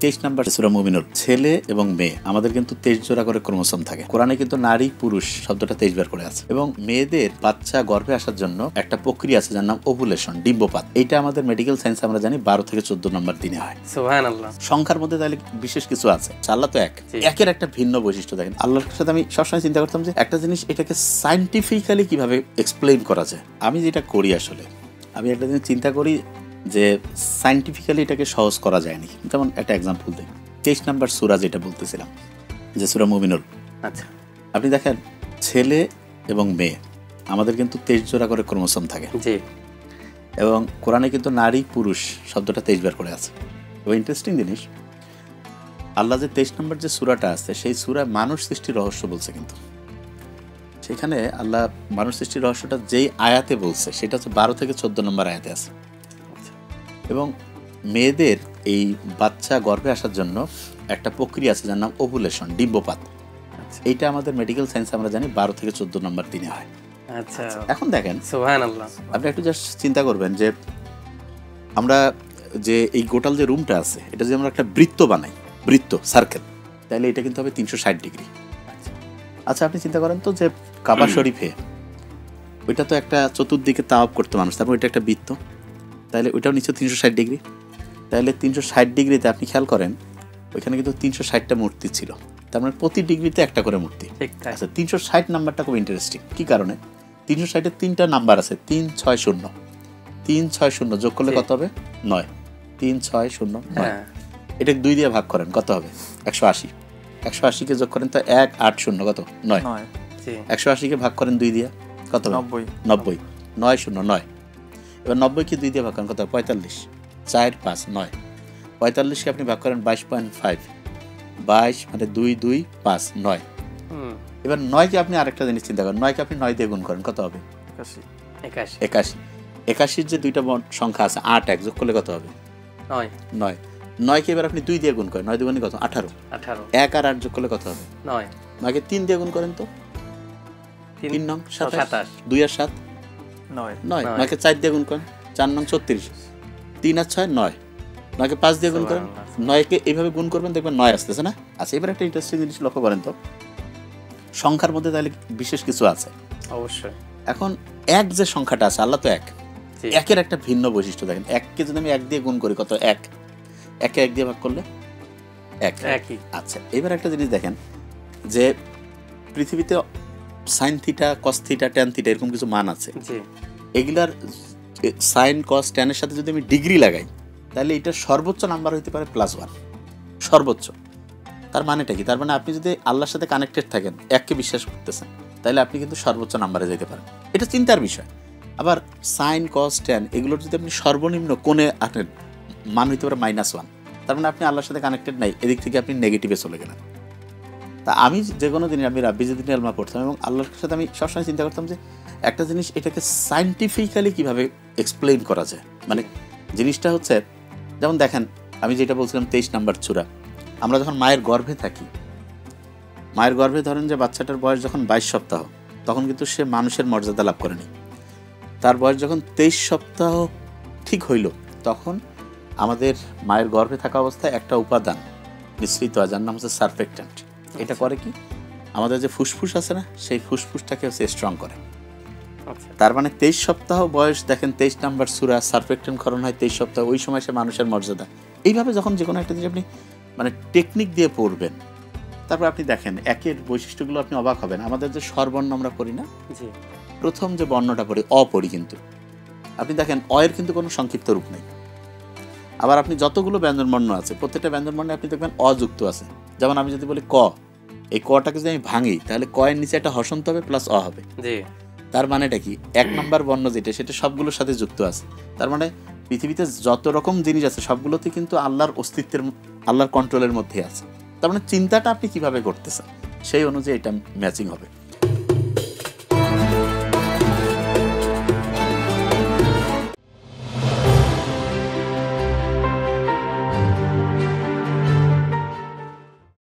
23 নম্বর সূরা মুমিনুল। ছেলে এবং মেয়ে আমাদের কিন্তু 23 জোড়া করে ক্রোমোসোম থাকে। কোরআনে কিন্তু নারী পুরুষ শব্দটা 23 বার করে আছে। এবং মেয়েদের বাচ্চা গর্ভে আসার জন্য একটা প্রক্রিয়া আছে যার নাম ওভুলেশন, ডিম্বপাত। এইটা আমাদের মেডিকেল সায়েন্স আমরা জানি 12 থেকে 14 নম্বর দিনে হয়। সুবহানাল্লাহ। সংখ্যার মধ্যে তাহলে বিশেষ কিছু আছে। আল্লাহ তো এক, একের একটা ভিন্ন বৈশিষ্ট্য দেখেন। আল্লাহর সাথে আমি সবসময় চিন্তা করতাম যে একটা জিনিস এটাকে সায়েন্টিফিক্যালি কিভাবে এক্সপ্লেইন করা যায়। আমি যেটা করি আসলে আমি একটা জিনিস চিন্তা করি যে সায়েন্টিফিক্যালি এটাকে সহজ করা যায়নি। যেমন একটা এক্সাম্পল দিই, 23 নম্বর সূরা যেটা বলতেছিলাম, যে সূরা মুমিনুল। আচ্ছা, আপনি দেখেন ছেলে এবং মেয়ে আমাদের কিন্তু 23 জোড়া করে ক্রোমোসোম থাকে। জি। এবং কোরআনে কিন্তু নারী পুরুষ শব্দটা 23 বার করে আছে। এবং ইন্টারেস্টিং জিনিস, আল্লাহ যে 23 নম্বর যে সূরাটা আছে সেই সূরা মানুষ সৃষ্টির রহস্য বলছে, কিন্তু সেখানে আল্লাহ মানুষ সৃষ্টির রহস্যটা যেই আয়াতে বলছে সেটা হচ্ছে 12 থেকে 14 নম্বর আয়াতে আছে। এবং মেয়েদের এই বাচ্চা গর্ভে আসার জন্য একটা প্রক্রিয়া আছে যার নাম ওভুলেশন, ডিম্বপাত। এইটা আমাদের মেডিকেল সায়েন্স আমরা জানি 12 থেকে 14 নম্বর দিনে হয়। আচ্ছা, এখন দেখেন সুবহানাল্লাহ, আপনি একটু জাস্ট চিন্তা করবেন যে আমরা যে এই গোটাল যে রুমটা আছে এটা যদি আমরা একটা বৃত্ত বানাই, বৃত্ত সার্কেল, তাহলে এটা কিন্তু হবে 360 ডিগ্রি। আচ্ছা, আপনি চিন্তা করেন তো যে কাবা শরীফে ওইটা তো একটা চতুর্দিকে তাওয়াফ করতে মানুষ, তারপর ওইটা একটা বৃত্ত, তাহলে ওইটাও নিশ্চয় 360 ডিগ্রি। তাহলে 360 ডিগ্রিতে আপনি খেয়াল করেন ওইখানে কিন্তু 360টা মূর্তি ছিল, তার মানে প্রতি ডিগ্রিতে একটা করে মূর্তি। আচ্ছা, 360 নাম্বারটা খুব ইন্টারেস্টিং। কি কারণে? 360-এর 3টা নাম্বার আছে, 360। 360 যোগ করলে কত হবে? 9। 360 9। এটা 2 দিয়ে ভাগ করেন, কত হবে? 180। 180-কে যোগ করেন তো 180 কত? 9। 180-কে ভাগ করেন 2 দিয়ে, কত হবে? 90। 909। এবার 90-কে 2 দিয়ে ভাগ করেন, কত? 45। 4 5 9। 45-কে আপনি ভাগ করেন 22.5। 22 মানে 2 2 5 9। এবার 9-কে আপনি আরেকটা জিনিস চিন্তা করেন, 9-কে আপনি 9 দিয়ে গুণ করেন, কত হবে? 81। 81-র যে 2টা সংখ্যা আছে 8 1 যোগ করলে কত হবে? 9। 9-কে এবার আপনি 2 দিয়ে গুণ করেন, 9 2 কত? 18। 1 আর 8 যোগ করলে কত হবে? 9। 9-কে 3 দিয়ে গুণ করেন তো 3 নং 27। 2 আর 7 9। 9-কে 4 দিয়ে গুণ করেন, 4 নং 36। 3 আর 6 9। 9-কে 5 দিয়ে গুণ করেন, 9-কে এইভাবে গুণ করবেন, দেখবেন 9 আসতেছে না? আচ্ছা, এবার একটা ইন্টারেস্টিং জিনিস লক্ষ্য করেন তো, সংখ্যার মধ্যে তাহলে বিশেষ কিছু আছে অবশ্যই। এখন এক যে সংখ্যাটা আছে, আল্লাহ তো এক, একের একটা ভিন্ন বৈশিষ্ট্য দেখেন। 1-কে যদি আমি 1 দিয়ে গুণ করি, কত? 1। 1-কে 1 দিয়ে ভাগ করলে 1। আচ্ছা, এবার একটা জিনিস দেখেন যে পৃথিবীতে sine theta, cos theta, tan theta এরকম কিছু মান আছে। এগুলার সাইন কস ট্যানের সাথে যদি আমি ডিগ্রি লাগাই তাহলে এটা সর্বোচ্চ নাম্বার হইতে পারে +1, সর্বোচ্চ। তার মানেটা কি? তার মানে আপনি যদি আল্লাহর সাথে কানেক্টেড থাকেন, এককে বিশ্বাস করতেছেন, তাহলে আপনি কিন্তু সর্বোচ্চ নাম্বারে যেতে পারেন। এটা চিন্তার বিষয়। আবার সাইন কস ট্যান এগুলোর যদি আপনি সর্বনিম্ন কোণে আনেন, মান হইতে পারে -1, তার মানে আপনি আল্লাহর সাথে কানেক্টেড নাই, এদিক থেকে আপনি নেগেটিভে চলে গেলেন। তা আমি যে কোনো দিন আমি রাব্বি জিদিনী আলমা পড়তাম এবং আল্লাহর সাথে আমি সবসময় চিন্তা করতাম যে একটা জিনিস এটাকে সায়েন্টিফিক্যালি কিভাবে এক্সপ্লেইন করা যায়। মানে জিনিসটা হচ্ছে, যেমন দেখেন আমি যেটা বলছিলাম 23 নম্বর সূরা, আমরা যখন মায়ের গর্ভে থাকি, মায়ের গর্ভে ধরেন যে বাচ্চাটার বয়স যখন 22 সপ্তাহ, তখন কিন্তু সে মানুষের মর্যাদা লাভ করেনি। তার বয়স যখন 23 সপ্তাহ ঠিক হইল, তখন আমাদের মায়ের গর্ভে থাকা অবস্থায় একটা উপাদান মিশ্রিত হয় যার নাম হচ্ছে সারফেক্ট্যান্ট। এটা করে কি? আমাদের যে ফুসফুস আছে না, সেই ফুসফুসটাকে হচ্ছে স্ট্রং করে। তার মানে 23 সপ্তাহ বয়স, দেখেন 23 নম্বর সূরা, সারফেক্ট্যান্ট ক্ষরণ হয় 23 সপ্তাহ, ওই সময় সে মানুষের মর্যাদা। এইভাবে যখন যে কোনো একটা জিনিস আপনি মানে টেকনিক দিয়ে পড়বেন, তারপর আপনি দেখেন একের বৈশিষ্ট্যগুলো আপনি অবাক হবেন। আমাদের যে স্বরবর্ণ আমরা পড়ি না, প্রথম যে বর্ণটা পড়ি অ পড়ি, কিন্তু আপনি দেখেন অ এর কিন্তু কোনো সংক্ষিপ্ত রূপ নেই। আবার আপনি যতগুলো ব্যঞ্জনবর্ণ আছে, প্রত্যেকটা ব্যঞ্জনবর্ণে আপনি দেখবেন অযুক্ত আছে। যেমন আমি যদি বলি ক, এই কটাকে যদি আমি ভাঙি তাহলে ক এর নিচে একটা হসন্ত হবে প্লাস অ হবে। তার মানেটা কি? 1 নম্বর বর্ণ যেটা, সেটা সবগুলোর সাথে যুক্ত আছে। তার মানে পৃথিবীতে যত রকম জিনিস আছে সবগুলোতে কিন্তু আল্লাহর অস্তিত্বের, আল্লাহর কন্ট্রোলের মধ্যে আছে। তার মানে চিন্তাটা আপনি কিভাবে করতেছেন সেই অনুযায়ী এটা ম্যাচিং হবে।